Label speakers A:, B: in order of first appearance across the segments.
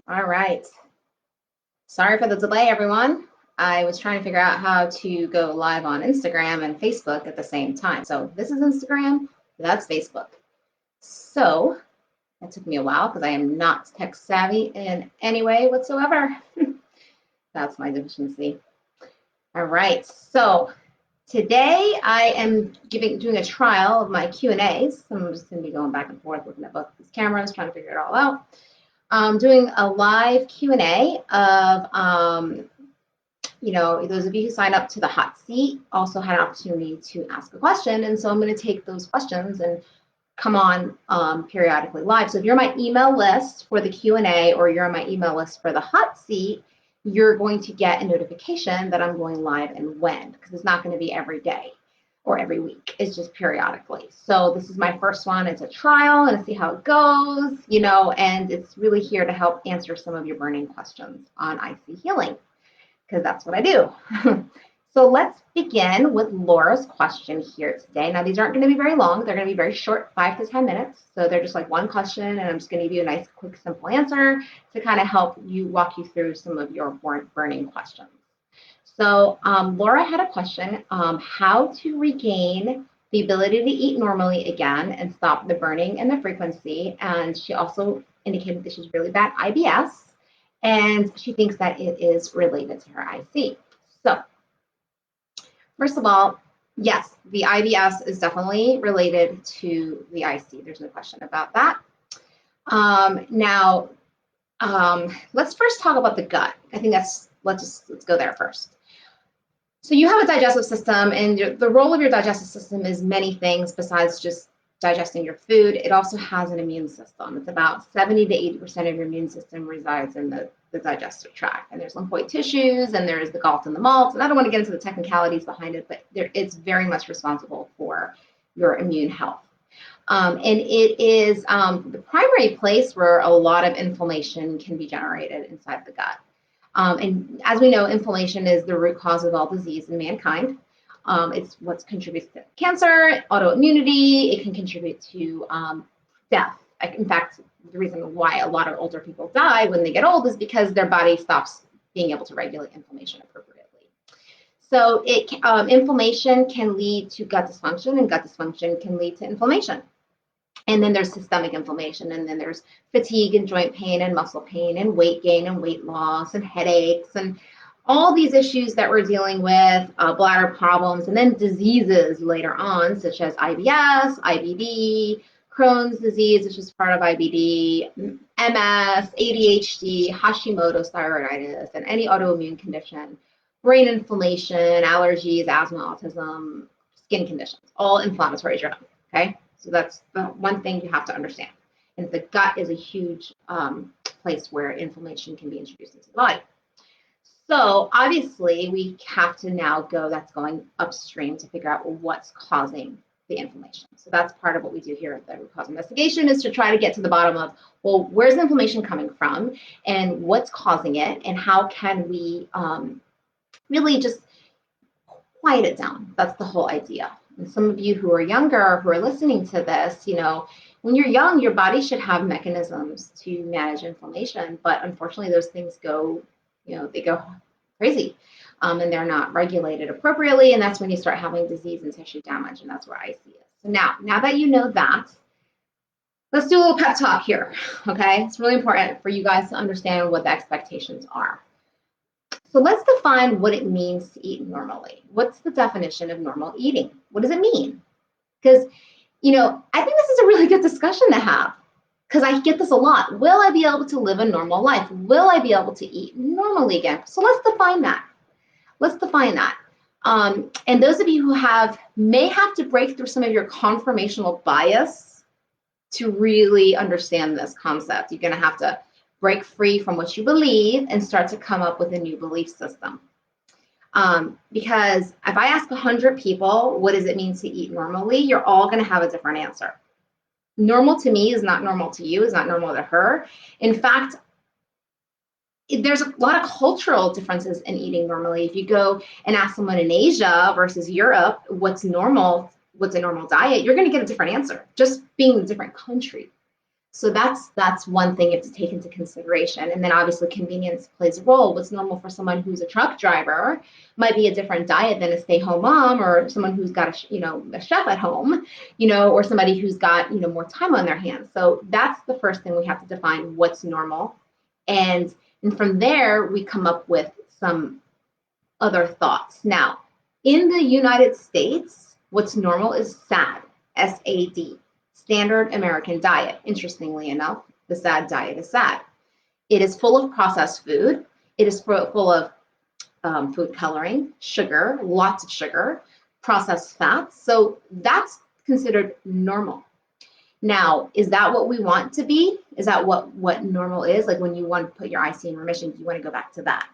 A: All right. Sorry for the delay, everyone. I was trying to figure out how to go live on Instagram and Facebook at the same time. So this is Instagram, that's Facebook. So that took me a while because I am not tech savvy in any way whatsoever. That's my deficiency. All right. So today I am doing a trial of my Q&As. So I'm just going to be going back and forth looking at both these cameras, trying to figure it all out. Doing a live Q&A of, those of you who signed up to the hot seat also had an opportunity to ask a question. And so I'm going to take those questions and come on periodically live. So if you're my email list for the Q&A or you're on my email list for the hot seat, you're going to get a notification that I'm going live and when, because it's not going to be every day or every week. It's just periodically. So this is my first one. It's a trial and see how it goes, and it's really here to help answer some of your burning questions on IC healing, because that's what I do. So let's begin with Laura's question here today. Now, these aren't going to be very long. They're going to be very short, 5 to 10 minutes. So they're just like one question, and I'm just going to give you a nice, quick, simple answer to kind of help you walk you through some of your burning questions. So Laura had a question, how to regain the ability to eat normally again and stop the burning and the frequency. And she also indicated that she's really bad IBS, and she thinks that it is related to her IC. So first of all, yes, the IBS is definitely related to the IC. There's no question about that. Now, let's first talk about the gut. I think let's go there first. So you have a digestive system, and the role of your digestive system is many things besides just digesting your food. It also has an immune system. It's about 70 to 80% of your immune system resides in the digestive tract. And there's lymphoid tissues, and there's the gall and the malts. And I don't want to get into the technicalities behind it, but it's very much responsible for your immune health. And it is the primary place where a lot of inflammation can be generated inside the gut. And as we know, inflammation is the root cause of all disease in mankind. It's what contributes to cancer, autoimmunity. It can contribute to death. In fact, the reason why a lot of older people die when they get old is because their body stops being able to regulate inflammation appropriately. So inflammation can lead to gut dysfunction, and gut dysfunction can lead to inflammation. And then there's systemic inflammation, and then there's fatigue and joint pain and muscle pain and weight gain and weight loss and headaches and all these issues that we're dealing with, bladder problems, and then diseases later on, such as IBS, IBD, Crohn's disease, which is part of IBD, MS, ADHD, Hashimoto thyroiditis, and any autoimmune condition, brain inflammation, allergies, asthma, autism, skin conditions, all inflammatory driven, okay? So that's the one thing you have to understand. And the gut is a huge place where inflammation can be introduced into the body. So obviously we have to now that's going upstream to figure out what's causing the inflammation. So that's part of what we do here at the root cause investigation, is to try to get to the bottom of, well, where's the inflammation coming from and what's causing it, and how can we really just quiet it down. That's the whole idea. And some of you who are younger, who are listening to this, when you're young, your body should have mechanisms to manage inflammation, but unfortunately those things go, they go crazy, and they're not regulated appropriately, and that's when you start having disease and tissue damage, and that's where IC is. So now that you know that, let's do a little pep talk here, okay? It's really important for you guys to understand what the expectations are. So let's define what it means to eat normally. What's the definition of normal eating? What does it mean? Because, I think this is a really good discussion to have, because I get this a lot. Will I be able to live a normal life? Will I be able to eat normally again? So let's define that. And those of you who may have to break through some of your conformational bias to really understand this concept. You're going to have to break free from what you believe and start to come up with a new belief system. Because if I ask 100 people, what does it mean to eat normally? You're all going to have a different answer. Normal to me is not normal to you, is not normal to her. In fact, there's a lot of cultural differences in eating normally. If you go and ask someone in Asia versus Europe, what's normal, what's a normal diet, you're going to get a different answer, just being in a different country. So that's one thing you have to take into consideration. And then obviously convenience plays a role. What's normal for someone who's a truck driver might be a different diet than a stay-home mom, or someone who's got a chef at home, or somebody who's got more time on their hands. So that's the first thing we have to define, what's normal. And from there we come up with some other thoughts. Now, in the United States, what's normal is SAD, S-A-D. Standard American diet. Interestingly enough, the SAD diet is SAD. It is full of processed food. It is full of food coloring, sugar, lots of sugar, processed fats. So that's considered normal. Now, is that what we want to be? Is that what normal is? Like when you want to put your IC in remission, do you want to go back to that?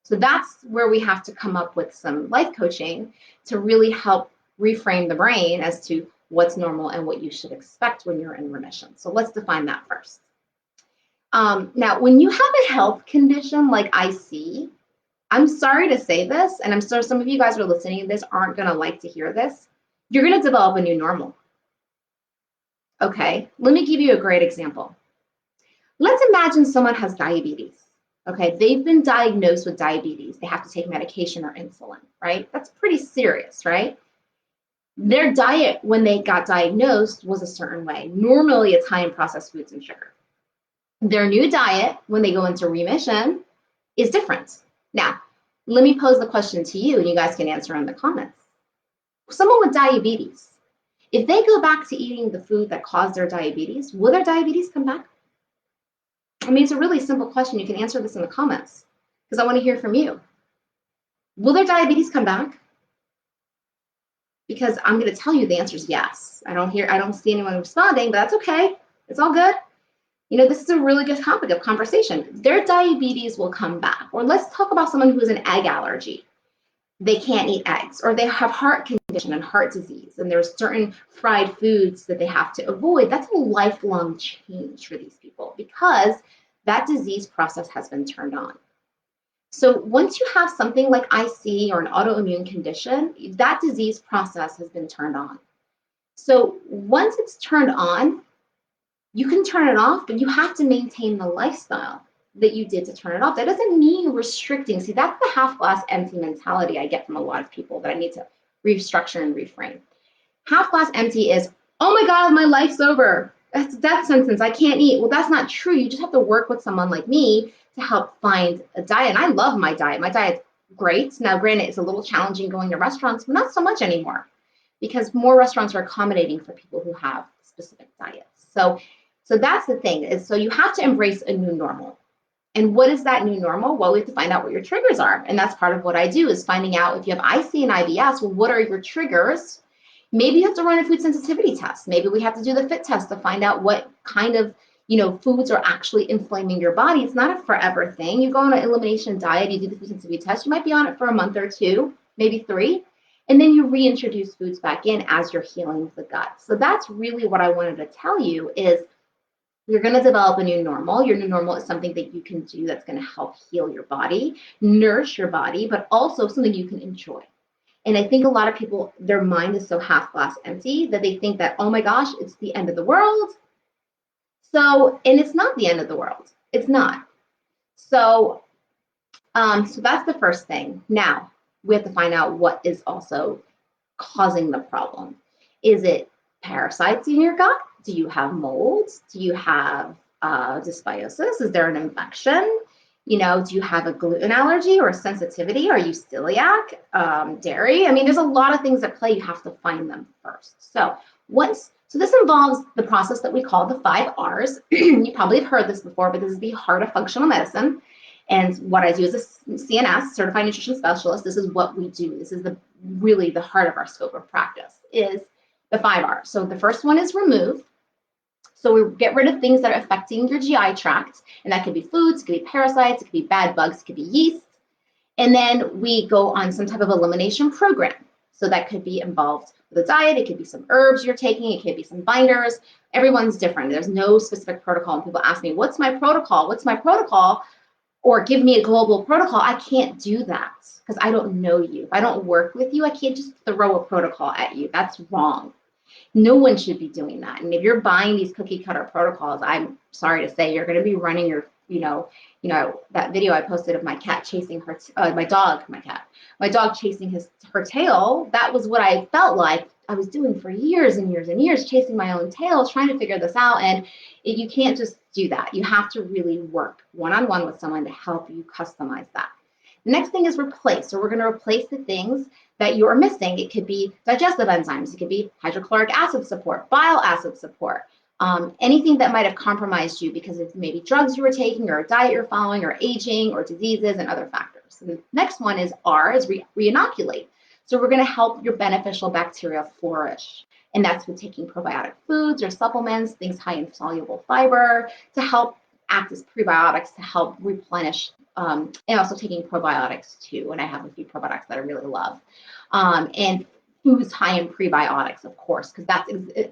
A: So that's where we have to come up with some life coaching to really help reframe the brain as to what's normal and what you should expect when you're in remission. So let's define that first. Now, when you have a health condition like IC, I'm sorry to say this, and I'm sure some of you guys who are listening to this aren't going to like to hear this. You're going to develop a new normal. Okay, let me give you a great example. Let's imagine someone has diabetes. Okay, they've been diagnosed with diabetes. They have to take medication or insulin, right? That's pretty serious, right? Their diet when they got diagnosed was a certain way. Normally, it's high in processed foods and sugar. Their new diet when they go into remission is different. Now, let me pose the question to you, and you guys can answer in the comments. Someone with diabetes, if they go back to eating the food that caused their diabetes, will their diabetes come back? I mean, it's a really simple question. You can answer this in the comments because I want to hear from you. Will their diabetes come back? Because I'm going to tell you the answer is yes. I don't see anyone responding, but that's okay. It's all good. This is a really good topic of conversation. Their diabetes will come back. Or let's talk about someone who has an egg allergy. They can't eat eggs, or they have heart condition and heart disease, and there's certain fried foods that they have to avoid. That's a lifelong change for these people because that disease process has been turned on. So once you have something like IC or an autoimmune condition, that disease process has been turned on. So once it's turned on, you can turn it off, but you have to maintain the lifestyle that you did to turn it off. That doesn't mean restricting. See, that's the half glass empty mentality I get from a lot of people that I need to restructure and reframe. Half glass empty is, oh my God, my life's over. That's a death sentence. I can't eat. Well, that's not true. You just have to work with someone like me to help find a diet. And I love my diet. My diet's great. Now, granted, it's a little challenging going to restaurants, but not so much anymore because more restaurants are accommodating for people who have specific diets. So that's the thing is, so you have to embrace a new normal. And what is that new normal? Well, we have to find out what your triggers are. And that's part of what I do is finding out if you have IC and IBS, well, what are your triggers? Maybe you have to run a food sensitivity test. Maybe we have to do the FIT test to find out what kind of foods are actually inflaming your body. It's not a forever thing. You go on an elimination diet, you do the food sensitivity test, you might be on it for a month or two, maybe 3, and then you reintroduce foods back in as you're healing the gut. So that's really what I wanted to tell you is you're going to develop a new normal. Your new normal is something that you can do that's going to help heal your body, nourish your body, but also something you can enjoy. And I think a lot of people, their mind is so half glass empty that they think that, oh my gosh, it's the end of the world. So, and it's not the end of the world. It's not. So that's the first thing. Now, we have to find out what is also causing the problem. Is it parasites in your gut? Do you have mold? Do you have dysbiosis? Is there an infection? Do you have a gluten allergy or a sensitivity? Are you celiac? Dairy? I mean, there's a lot of things at play. You have to find them first. So this involves the process that we call the 5 R's. You probably have heard this before, but this is the heart of functional medicine. And what I do as a CNS, Certified Nutrition Specialist, this is what we do. This is really the heart of our scope of practice is the 5 R's. So the first one is remove. So we get rid of things that are affecting your GI tract, and that could be foods, it could be parasites, it could be bad bugs, it could be yeast. And then we go on some type of elimination program. So that could be involved with a diet, it could be some herbs you're taking, it could be some binders. Everyone's different. There's no specific protocol. And people ask me, what's my protocol? What's my protocol? Or give me a global protocol. I can't do that because I don't know you. If I don't work with you, I can't just throw a protocol at you. That's wrong. No one should be doing that. And if you're buying these cookie cutter protocols, I'm sorry to say you're going to be running your, that video I posted of my cat chasing her, my dog chasing her tail. That was what I felt like I was doing for years and years and years, chasing my own tail, trying to figure this out. And you can't just do that. You have to really work one-on-one with someone to help you customize that. The next thing is replace. So we're going to replace the things that you're missing. It could be digestive enzymes. It could be hydrochloric acid support, bile acid support, anything that might have compromised you because of maybe drugs you were taking or a diet you're following or aging or diseases and other factors. And the next one is re-inoculate. So we're going to help your beneficial bacteria flourish. And that's with taking probiotic foods or supplements, things high in soluble fiber to help act as prebiotics to help replenish, and also taking probiotics too. And I have a few probiotics that I really love. And foods high in prebiotics, of course, because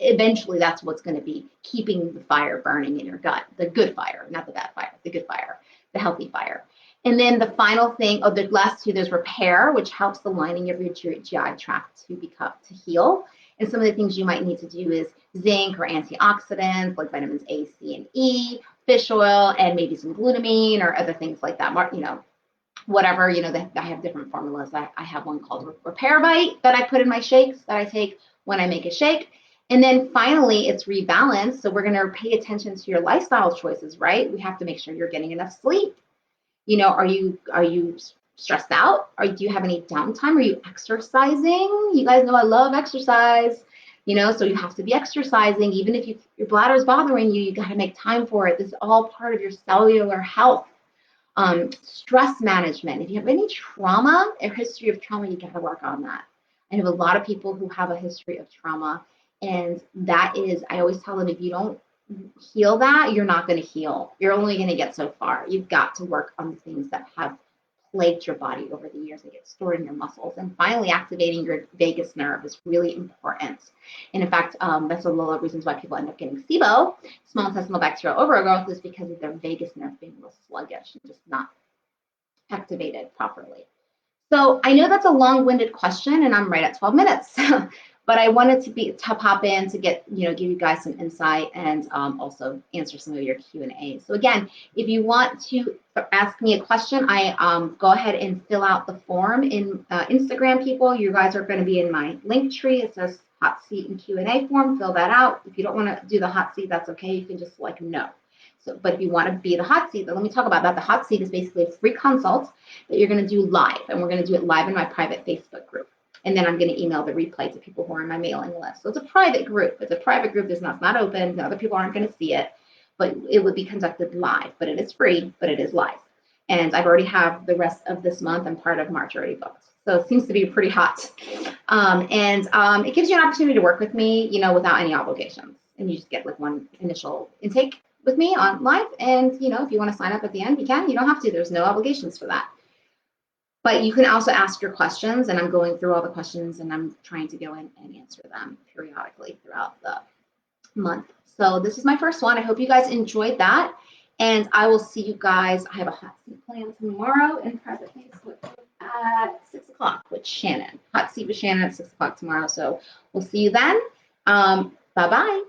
A: eventually that's what's going to be keeping the fire burning in your gut, the good fire, not the bad fire, the good fire, the healthy fire. And then the final thing, the last two, there's repair, which helps the lining of your GI tract to heal. And some of the things you might need to do is zinc or antioxidants like vitamins A, C, and E, fish oil, and maybe some glutamine or other things like that. Whatever, I have different formulas. I have one called Repair Bite that I put in my shakes that I take when I make a shake. And then finally, it's rebalance. So we're going to pay attention to your lifestyle choices, right? We have to make sure you're getting enough sleep. Are you stressed out? Or do you have any downtime? Are you exercising? You guys know I love exercise. So you have to be exercising. Even if your bladder is bothering you, you got to make time for it. This is all part of your cellular health. Stress management. If you have any trauma or history of trauma, you got to work on that. I have a lot of people who have a history of trauma, and that is, I always tell them, if you don't heal that, you're not going to heal. You're only going to get so far. You've got to work on the things that have plagued your body over the years that get stored in your muscles. And finally, activating your vagus nerve is really important. And in fact, that's one of the reasons why people end up getting SIBO, small intestinal bacterial overgrowth, is because of their vagus nerve being a little sluggish and just not activated properly. So I know that's a long-winded question, and I'm right at 12 minutes. But I wanted to pop in to give you guys some insight and also answer some of your Q&A. So again, if you want to ask me a question, go ahead and fill out the form in Instagram, people. You guys are going to be in my link tree. It says hot seat and Q&A form. Fill that out. If you don't want to do the hot seat, that's okay. You can just select no. So, but if you want to be the hot seat, then let me talk about that. The hot seat is basically a free consult that you're going to do live, and we're going to do it live in my private Facebook group. And then I'm going to email the replay to people who are on my mailing list. So it's a private group. It's a private group. It's not open. The other people aren't going to see it, but it would be conducted live. But it is free, but it is live. And I've already have the rest of this month and part of March already booked. So it seems to be pretty hot. It gives you an opportunity to work with me, without any obligations. And you just get like one initial intake with me on live. And, if you want to sign up at the end, you can. You don't have to. There's no obligations for that. But you can also ask your questions, and I'm going through all the questions, and I'm trying to go in and answer them periodically throughout the month. So this is my first one. I hope you guys enjoyed that, and I will see you guys. I have a hot seat plan tomorrow in private Facebook at 6 o'clock with Shannon. Hot seat with Shannon at 6 o'clock tomorrow. So we'll see you then. Bye-bye.